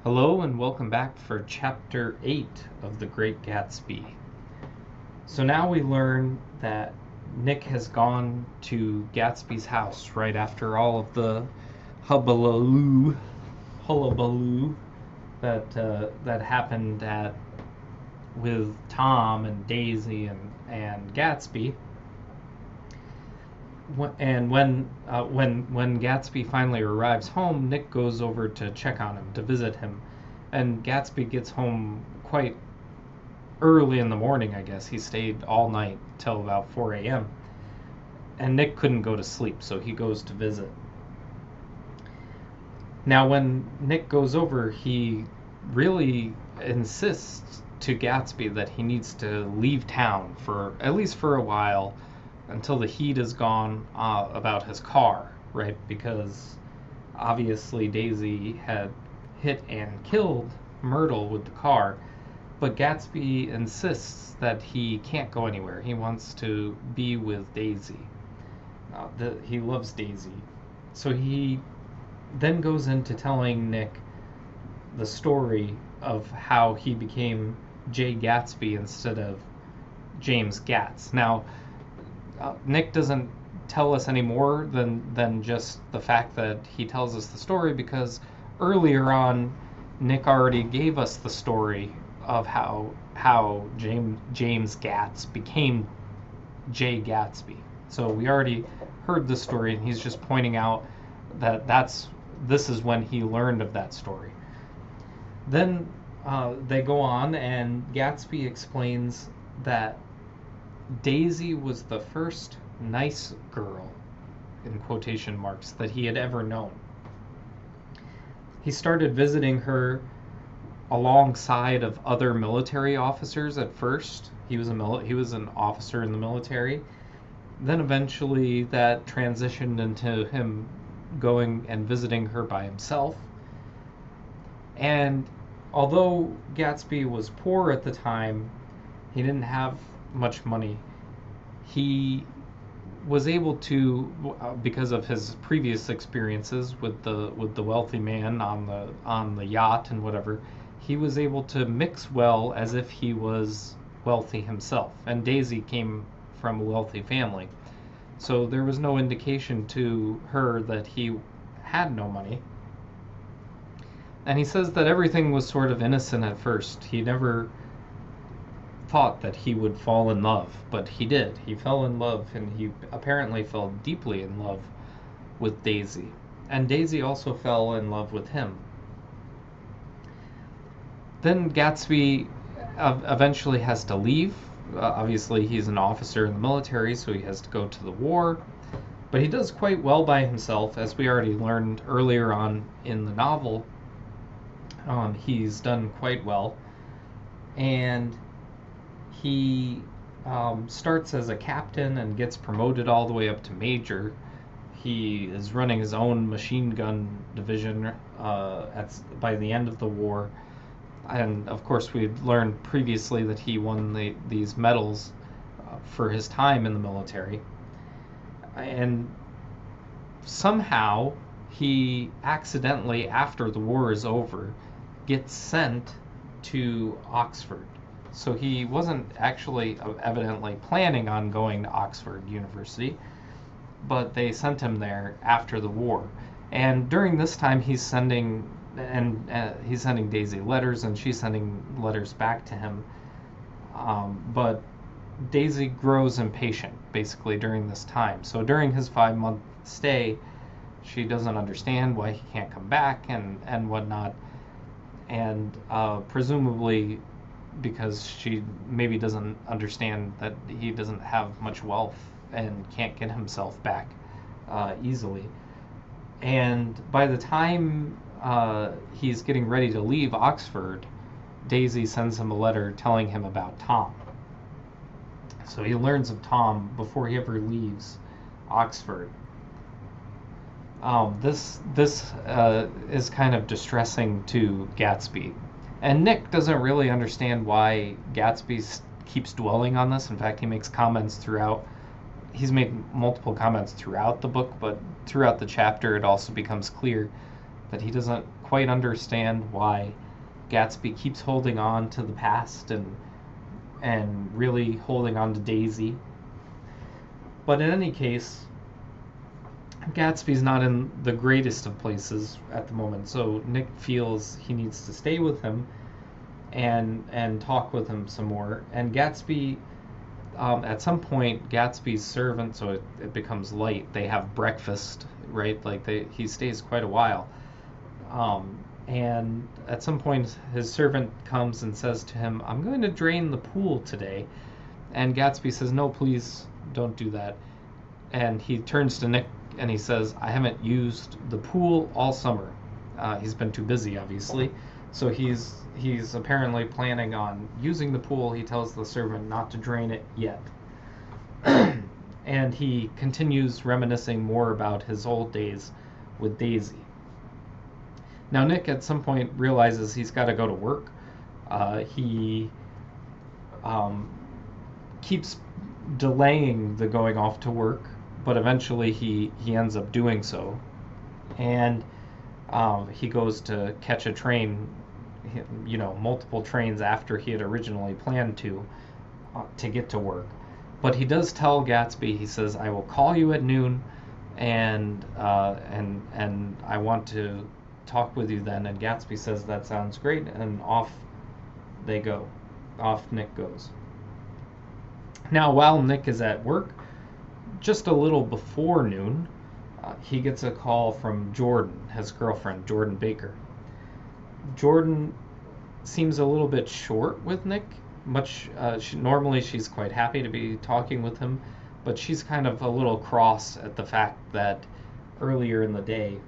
Hello and welcome back for Chapter 8 of The Great Gatsby. So now we learn that Nick has gone to Gatsby's house right after all of the hullabaloo that happened with Tom and Daisy and Gatsby. And when Gatsby finally arrives home, Nick goes over to check on him, to visit him, and Gatsby gets home quite early in the morning. I guess he stayed all night till about 4 a.m. and Nick couldn't go to sleep, so he goes to visit. Now, when Nick goes over, he really insists to Gatsby that he needs to leave town for at least for a while until the heat is gone about his car, right? Because obviously Daisy had hit and killed Myrtle with the car, but Gatsby insists that he can't go anywhere. He wants to be with Daisy. He loves Daisy. So he then goes into telling Nick the story of how he became Jay Gatsby instead of James Gatz. Now, Nick doesn't tell us any more than just the fact that he tells us the story, because earlier on Nick already gave us the story of how James Gatz became Jay Gatsby. So we already heard the story, and he's just pointing out that this is when he learned of that story. Then they go on, and Gatsby explains that Daisy was the first nice girl, in quotation marks, that he had ever known. He started visiting her alongside of other military officers at first. He was an officer in the military. Then eventually that transitioned into him going and visiting her by himself. And although Gatsby was poor at the time, he didn't have much money. He was able to, because of his previous experiences with the wealthy man on the yacht and whatever, he was able to mix well as if he was wealthy himself. And Daisy came from a wealthy family, so there was no indication to her that he had no money. And he says that everything was sort of innocent at first. He never thought that he would fall in love, but he did. He fell in love, and he apparently fell deeply in love with Daisy. And Daisy also fell in love with him. Then Gatsby eventually has to leave. Obviously, he's an officer in the military, so he has to go to the war. But he does quite well by himself, as we already learned earlier on in the novel. He's done quite well. And he starts as a captain and gets promoted all the way up to major. He is running his own machine gun division by the end of the war. And of course, we'd learned previously that he won these medals for his time in the military. And somehow he accidentally, after the war is over, gets sent to Oxford. So he wasn't actually evidently planning on going to Oxford University, but they sent him there after the war. And during this time, he's sending Daisy letters, and she's sending letters back to him. But Daisy grows impatient, basically, during this time. So during his 5-month stay, she doesn't understand why he can't come back and whatnot. And presumably because she maybe doesn't understand that he doesn't have much wealth and can't get himself back easily. And by the time he's getting ready to leave Oxford, Daisy sends him a letter telling him about Tom. So he learns of Tom before he ever leaves Oxford. This is kind of distressing to Gatsby. And Nick doesn't really understand why Gatsby keeps dwelling on this. In fact, he makes comments throughout. He's made multiple comments throughout the book, but throughout the chapter it also becomes clear that he doesn't quite understand why Gatsby keeps holding on to the past and really holding on to Daisy. But in any case, Gatsby's not in the greatest of places at the moment, so Nick feels he needs to stay with him and talk with him some more. And Gatsby, at some point, Gatsby's servant, so it becomes light. They have breakfast, right? Like he stays quite a while. And at some point, his servant comes and says to him, "I'm going to drain the pool today." And Gatsby says, "No, please don't do that." And he turns to Nick and he says, "I haven't used the pool all summer." He's been too busy, obviously. So he's apparently planning on using the pool. He tells the servant not to drain it yet. And he continues reminiscing more about his old days with Daisy. Now Nick at some point realizes he's got to go to work. He keeps delaying the going off to work, but eventually he ends up doing so. And he goes to catch a train, multiple trains after he had originally planned to get to work. But he does tell Gatsby, he says, "I will call you at noon, and I want to talk with you then." And Gatsby says, "That sounds great," and off they go. Off Nick goes. Now, while Nick is at work, just a little before noon, he gets a call from Jordan, his girlfriend, Jordan Baker. Jordan seems a little bit short with Nick. Normally she's quite happy to be talking with him, but she's kind of a little cross at the fact that earlier in the day,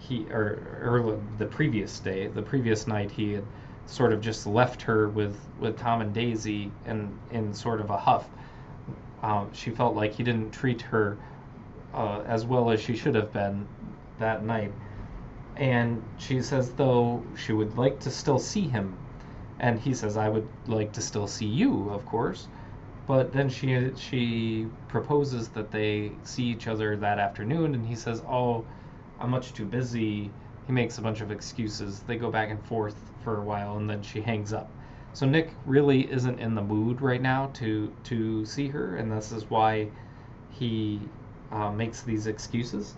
the previous night, he had sort of just left her with Tom and Daisy in sort of a huff. She felt like he didn't treat her as well as she should have been that night. And she says, though, she would like to still see him. And he says, "I would like to still see you, of course." But then she proposes that they see each other that afternoon, and he says, "Oh, I'm much too busy." He makes a bunch of excuses. They go back and forth for a while, and then she hangs up. So Nick really isn't in the mood right now to see her, and this is why he makes these excuses.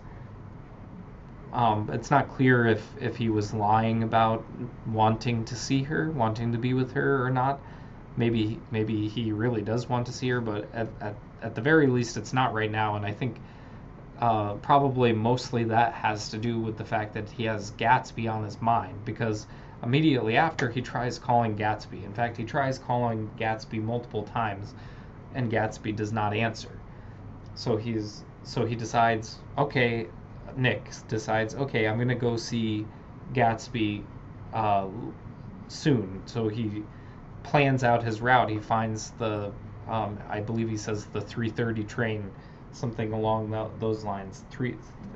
It's not clear if he was lying about wanting to see her, wanting to be with her or not. Maybe he really does want to see her, but at the very least, it's not right now. And I think probably mostly that has to do with the fact that he has Gatsby on his mind, because immediately after he tries calling Gatsby. In fact, he tries calling Gatsby multiple times, and Gatsby does not answer. So he decides, okay, Nick decides, okay, I'm gonna go see Gatsby soon. So he plans out his route. He finds I believe he says the 3:30 train, something along those lines.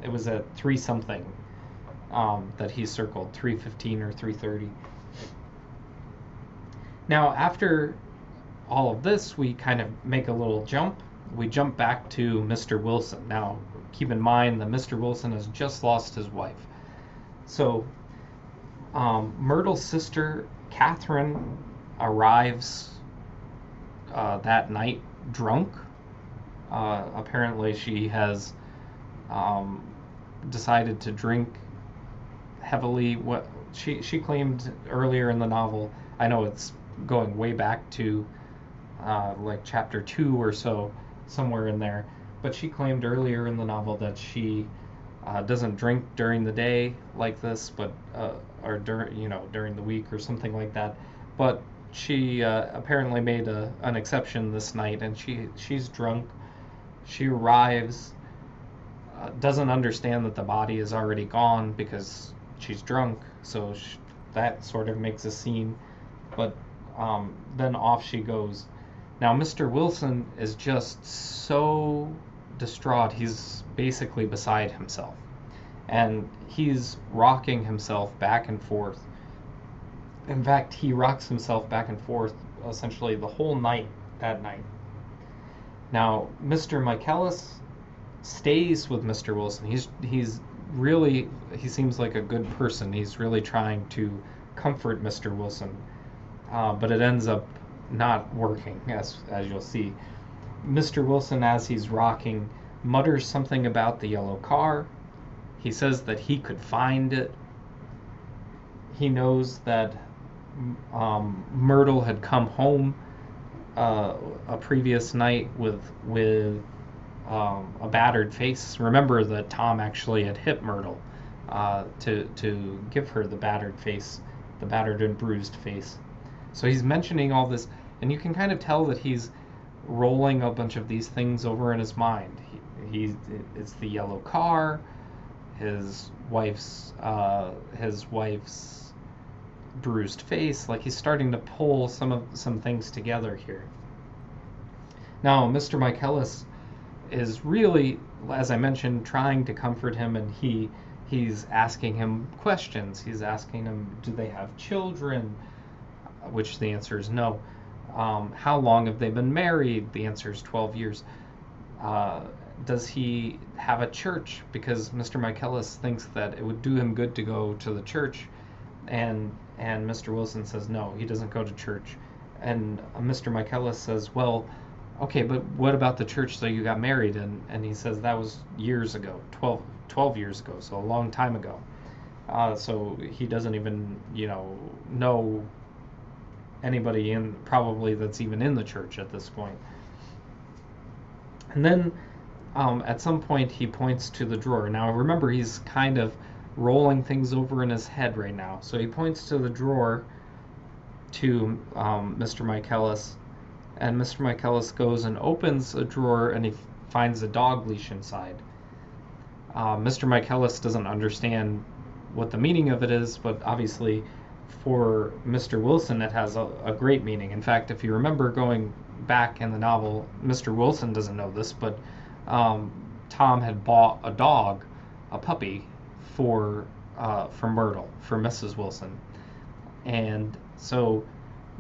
It was at 3 something that he circled, 3:15 or 3:30. Now, after all of this, we kind of make a little jump. We jump back to Mr. Wilson. Now, keep in mind that Mr. Wilson has just lost his wife. So, Myrtle's sister, Catherine, arrives that night drunk. Apparently, she has decided to drink heavily. What she claimed earlier in the novel, I know it's going way back to like chapter 2 or so, somewhere in there, but she claimed earlier in the novel that she doesn't drink during the day like this, but or during the week or something like that. But she apparently made an exception this night, and she's drunk. She arrives, doesn't understand that the body is already gone because she's drunk, so that sort of makes a scene. But then off she goes. Now, Mr. Wilson is just so distraught, he's basically beside himself. And he's rocking himself back and forth. In fact, he rocks himself back and forth essentially the whole night that night. Now, Mr. Michaelis stays with Mr. Wilson. He's really, he seems like a good person. He's really trying to comfort Mr. Wilson, but it ends up not working, as you'll see. Mr. Wilson, as he's rocking, mutters something about the yellow car. He says that he could find it. He knows that Myrtle had come home a previous night with a battered face. Remember that Tom actually had hit Myrtle to give her the battered face, the battered and bruised face. So he's mentioning all this, and you can kind of tell that he's rolling a bunch of these things over in his mind. It's the yellow car, his wife's bruised face. Like, he's starting to pull some things together here. Now, Mr. Michaelis is really, as I mentioned, trying to comfort him, and he's asking him questions. He's asking him, do they have children? Which the answer is no. How long have they been married? The answer is 12 years. Does he have a church? Because Mr. Michaelis thinks that it would do him good to go to the church, and Mr. Wilson says no, he doesn't go to church. And Mr. Michaelis says, well, okay, but what about the church that you got married in? And he says that was years ago, 12 years ago, so a long time ago. So he doesn't even, know anybody probably that's even in the church at this point. And then at some point he points to the drawer. Now remember, he's kind of rolling things over in his head right now. So he points to the drawer to Mr. Michaelis, and Mr. Michaelis goes and opens a drawer, and he finds a dog leash inside. Mr. Michaelis doesn't understand what the meaning of it is, but obviously for Mr. Wilson it has a great meaning. In fact, if you remember going back in the novel, Mr. Wilson doesn't know this, but Tom had bought a dog, a puppy, for Myrtle, for Mrs. Wilson. And so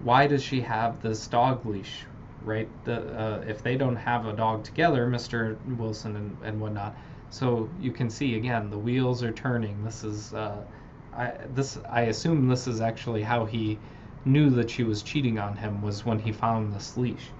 why does she have this dog leash, right? If they don't have a dog together, Mr. Wilson and whatnot. So you can see, again, the wheels are turning. This is I assume this is actually how he knew that she was cheating on him, was when he found this leash.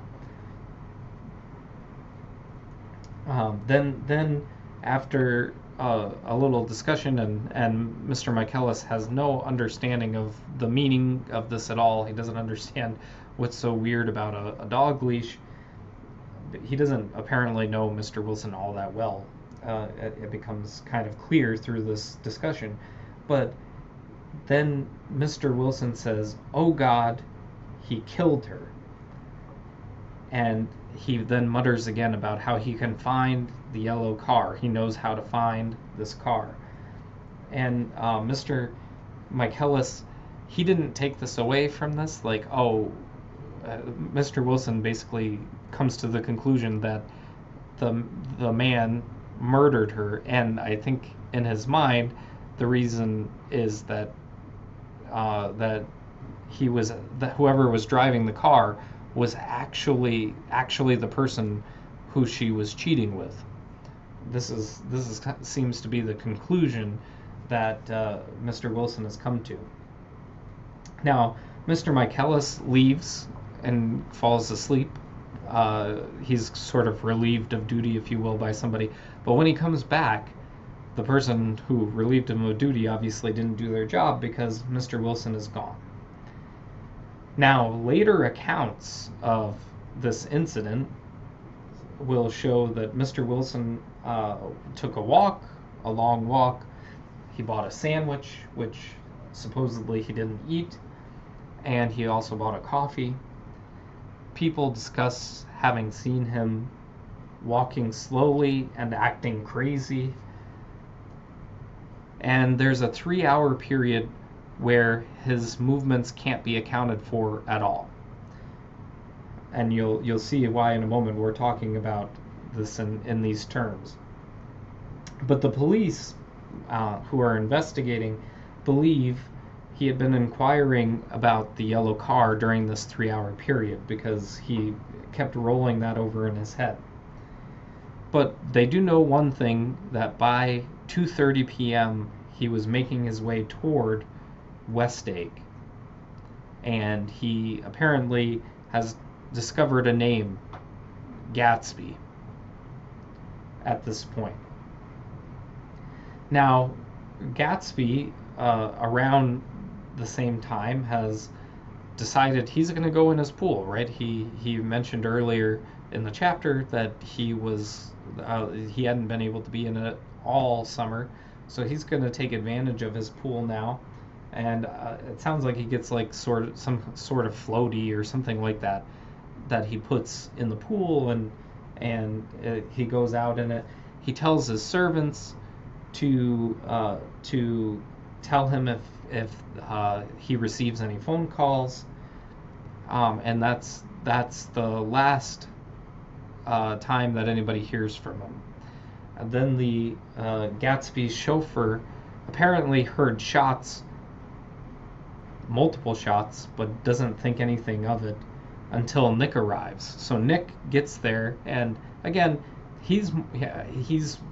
Then after a little discussion, and Mr. Michaelis has no understanding of the meaning of this at all. He doesn't understand what's so weird about a dog leash. He doesn't apparently know Mr. Wilson all that well. It becomes kind of clear through this discussion. But then Mr. Wilson says, "Oh God, he killed her." And he then mutters again about how he can find the yellow car. He knows how to find this car. And Mr. Michaelis, he didn't take this away from this. Like, Mr. Wilson basically comes to the conclusion that the man murdered her. And I think in his mind, the reason is that whoever was driving the car was actually the person who she was cheating with. This seems to be the conclusion that Mr. Wilson has come to. Now, Mr. Michaelis leaves and falls asleep. He's sort of relieved of duty, if you will, by somebody. But when he comes back, the person who relieved him of duty obviously didn't do their job, because Mr. Wilson is gone. Now, later accounts of this incident will show that Mr. Wilson took a long walk. He bought a sandwich, which supposedly he didn't eat, and he also bought a coffee. People discuss having seen him walking slowly and acting crazy. And there's a 3-hour period where his movements can't be accounted for at all. And you'll see why in a moment. We're talking about this in these terms. But the police who are investigating believe he had been inquiring about the yellow car during this 3-hour period, because he kept rolling that over in his head. But they do know one thing, that by 2:30 p.m. he was making his way toward West Egg, and he apparently has discovered a name, Gatsby, at this point. Now, Gatsby, around the same time, has decided he's going to go in his pool, right? He mentioned earlier in the chapter that he hadn't been able to be in it all summer, so he's going to take advantage of his pool now. And it sounds like he gets like some sort of floaty or something like that he puts in the pool, and he goes out in it. He tells his servants to tell him if he receives any phone calls, and that's the last time that anybody hears from him. And then the Gatsby's chauffeur apparently heard shots, multiple shots, but doesn't think anything of it until Nick arrives. So Nick gets there, and again, he's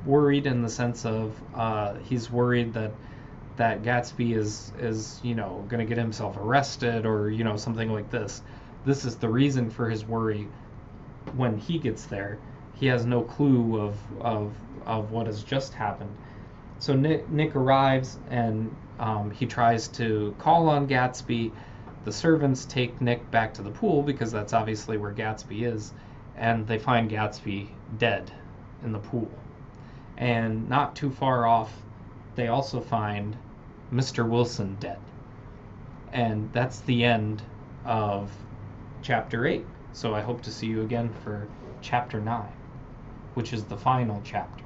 worried in the sense of he's worried that Gatsby is going to get himself arrested or something like this. This is the reason for his worry. When he gets there, he has no clue of what has just happened. So Nick arrives, and he tries to call on Gatsby. The servants take Nick back to the pool because that's obviously where Gatsby is, and they find Gatsby dead in the pool. And not too far off, they also find Mr. Wilson dead. And that's the end of chapter 8. So I hope to see you again for chapter 9, which is the final chapter.